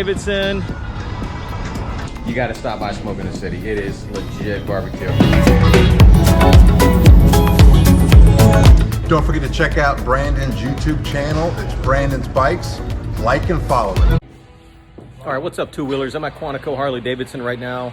Davidson. You gotta stop by Smoking the City. It is legit barbecue. Don't forget to check out Brandon's YouTube channel. It's Brandon's Bikes. Like and follow it. All right, what's up, two-wheelers? I'm at Quantico Harley Davidson right now.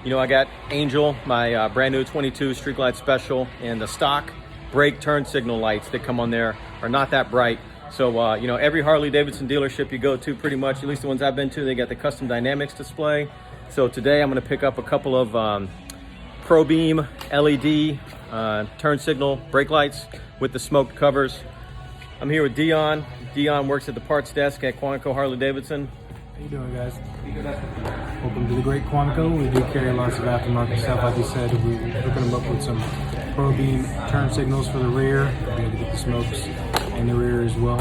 You know, I got Angel, my brand new 22 Street Glide Special, and the stock brake turn signal lights that come on there are not that bright. So, you know, every Harley Davidson dealership you go to, pretty much, at least the ones I've been to, they got the Custom Dynamics display. So today I'm gonna pick up a couple of ProBeam LED turn signal brake lights with the smoked covers. I'm here with Dion. Dion works at the parts desk at Quantico Harley Davidson. How you doing, guys? Welcome to the great Quantico. We do carry lots of aftermarket stuff. Like you said, we're hooking them up with some ProBeam turn signals for the rear. We're able to get the smokes in the rear as well.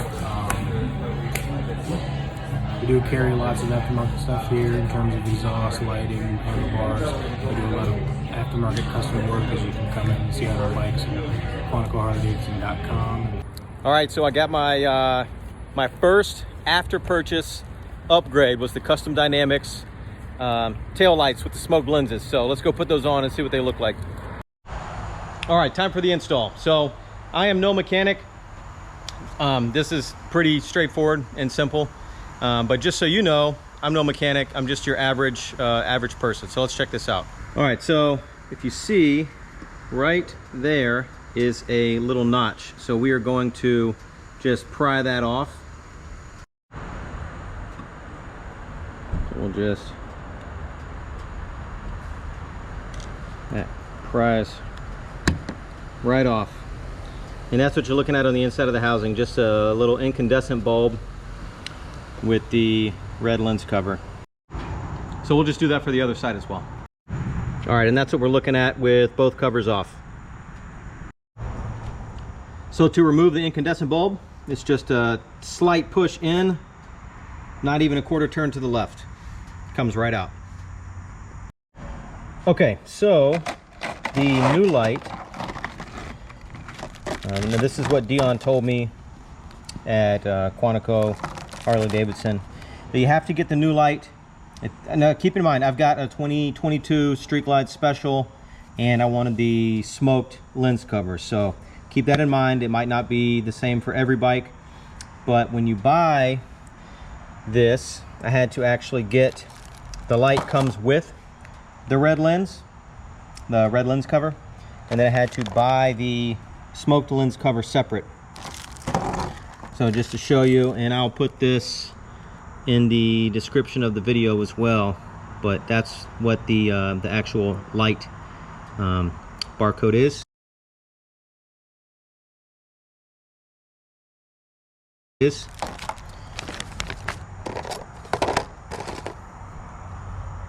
We do carry lots of aftermarket stuff here in terms of exhaust, lighting, handlebars. We do a lot of aftermarket custom work, as you can come in and see on our bikes at QuanticoHarleyDavidson.com. All right, so I got my my first after purchase upgrade was the Custom Dynamics tail lights with the smoked lenses. So let's go put those on and see what they look like. All right, time for the install. So I am no mechanic. This is pretty straightforward and simple. But just so you know, I'm no mechanic. I'm just your average person. So let's check this out. All right, so if you see right there is a little notch. So we are going to just pry that off. So we'll just, that pries right off. And that's what you're looking at on the inside of the housing, just a little incandescent bulb with the red lens cover. So we'll just do that for the other side as well. All right, and that's what we're looking at with both covers off. So to remove the incandescent bulb, it's just a slight push in, not even a quarter turn to the left. Comes right out. Okay, so the new light, now this is what Dion told me at Quantico Harley Davidson. But you have to get the new light. Now keep in mind, I've got a 2022 Street Glide Special, and I wanted the smoked lens cover. So keep that in mind. It might not be the same for every bike, but when you buy this, I had to actually get, the light comes with the red lens cover, and then I had to buy the smoked lens cover separate. So just to show you, and I'll put this in the description of the video as well, but that's what the actual light barcode is.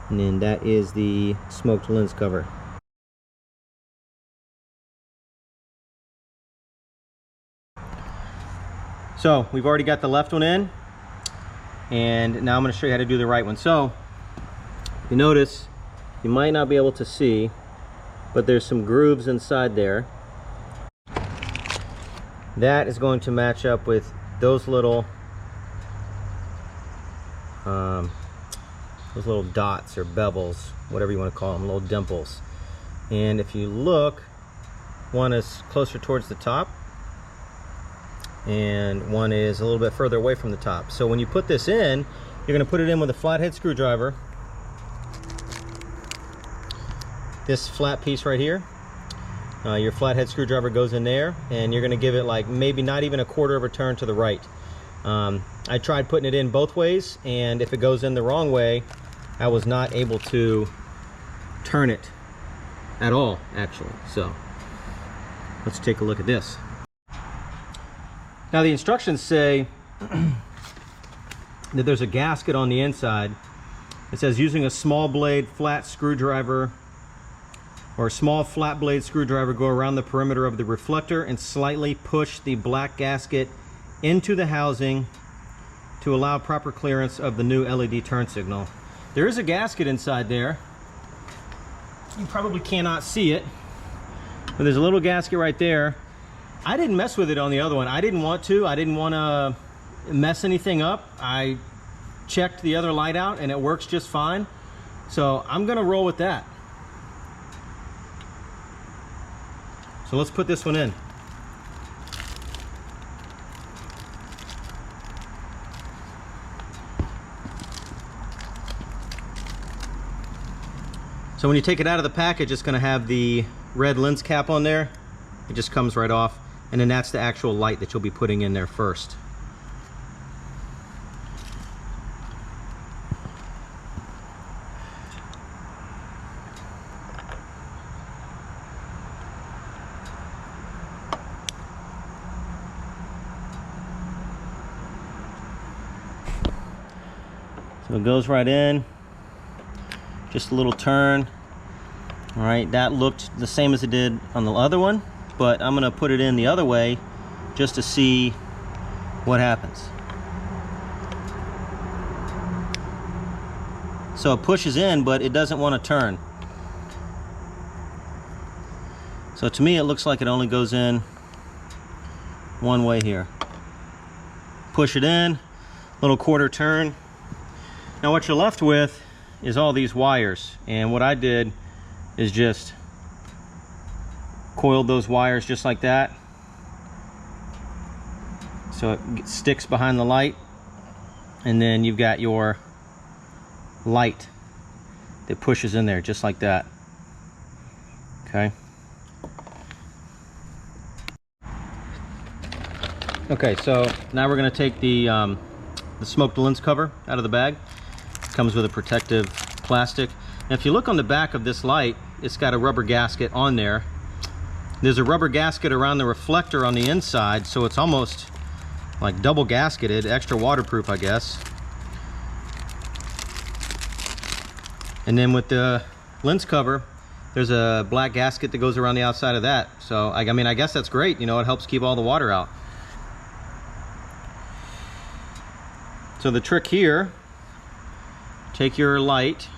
And then that is the smoked lens cover. So we've already got the left one in, and now I'm going to show you how to do the right one. So if you notice, you might not be able to see, but there's some grooves inside there. That is going to match up with those little dots or bevels, whatever you want to call them, little dimples. And if you look, one is closer towards the top and one is a little bit further away from the top. So when you put this in, you're going to put it in with a flathead screwdriver. This flat piece right here, your flathead screwdriver goes in there, and you're going to give it like maybe not even a quarter of a turn to the right. I tried putting it in both ways, and if it goes in the wrong way, I was not able to turn it at all, actually. So let's take a look at this. Now the instructions say that there's a gasket on the inside. It says using a small blade flat screwdriver or a small flat blade screwdriver, go around the perimeter of the reflector and slightly push the black gasket into the housing to allow proper clearance of the new LED turn signal. There is a gasket inside there. You probably cannot see it, but there's a little gasket right there. I didn't mess with it on the other one. I didn't want to. I didn't want to mess anything up. I checked the other light out and it works just fine. So I'm gonna roll with that. So let's put this one in. So when you take it out of the package, it's gonna have the red lens cap on there. It just comes right off. And then that's the actual light that you'll be putting in there first. So it goes right in, just a little turn. All right, that looked the same as it did on the other one, but I'm gonna put it in the other way just to see what happens. So it pushes in, but it doesn't want to turn. So to me, it looks like it only goes in one way here. Push it in, little quarter turn. Now what you're left with is all these wires, and what I did is just coiled those wires just like that, so it sticks behind the light, and then you've got your light that pushes in there just like that. Okay. Okay, so now we're going to take the smoked lens cover out of the bag. It comes with a protective plastic. Now if you look on the back of this light, it's got a rubber gasket on there. There's a rubber gasket around the reflector on the inside, so it's almost like double gasketed, extra waterproof, I guess. And then with the lens cover, there's a black gasket that goes around the outside of that. So I mean, I guess that's great. You know, it helps keep all the water out. So the trick here, take your light,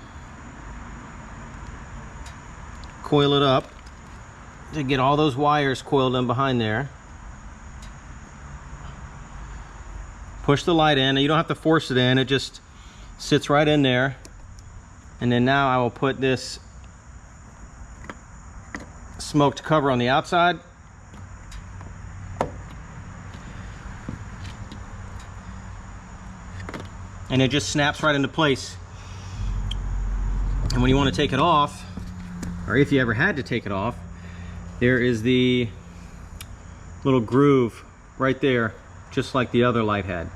coil it up to get all those wires coiled in behind there. Push the light in, and you don't have to force it in, it just sits right in there. And then now I will put this smoked cover on the outside. And it just snaps right into place. And when you want to take it off, or if you ever had to take it off, there is the little groove right there, just like the other light had.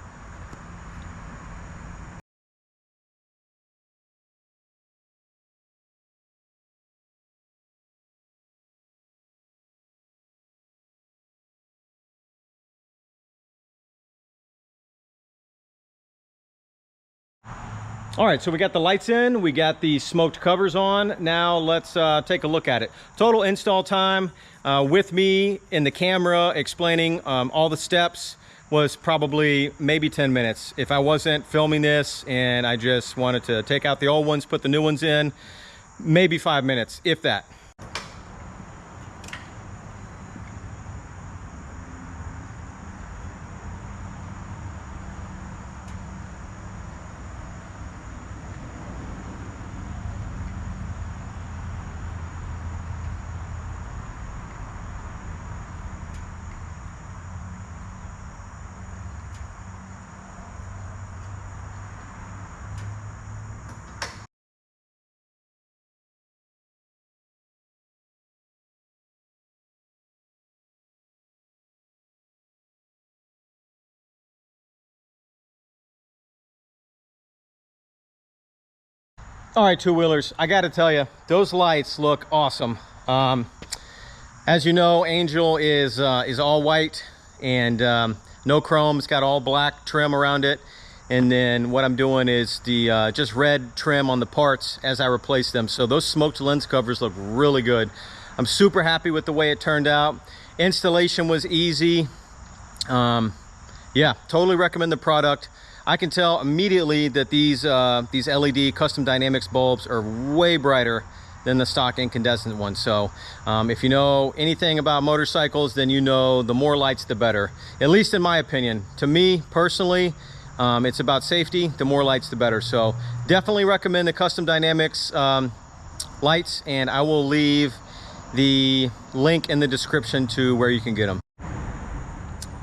All right, so we got the lights in, we got the smoked covers on. Now let's take a look at it. Total install time with me in the camera explaining all the steps was probably maybe 10 minutes. If I wasn't filming this and I just wanted to take out the old ones, put the new ones in, maybe 5 minutes, if that. All right, two-wheelers, I gotta tell you, those lights look awesome. As you know, Angel is all white and no chrome. It's got all black trim around it. And then what I'm doing is the just red trim on the parts as I replace them. So those smoked lens covers look really good. I'm super happy with the way it turned out. Installation was easy. Yeah, totally recommend the product. I can tell immediately that these LED Custom Dynamics bulbs are way brighter than the stock incandescent ones. So if you know anything about motorcycles, then you know the more lights the better, at least in my opinion. To me personally, It's about safety. The more lights, the better. So definitely recommend the Custom Dynamics lights, and I will leave the link in the description to where you can get them.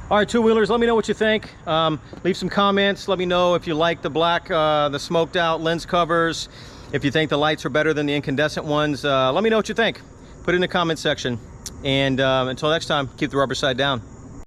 All right, two-wheelers, let me know what you think. Leave some comments. Let me know if you like the black, the smoked out lens covers. If you think the lights are better than the incandescent ones, let me know what you think. Put it in the comment section. And until next time, keep the rubber side down.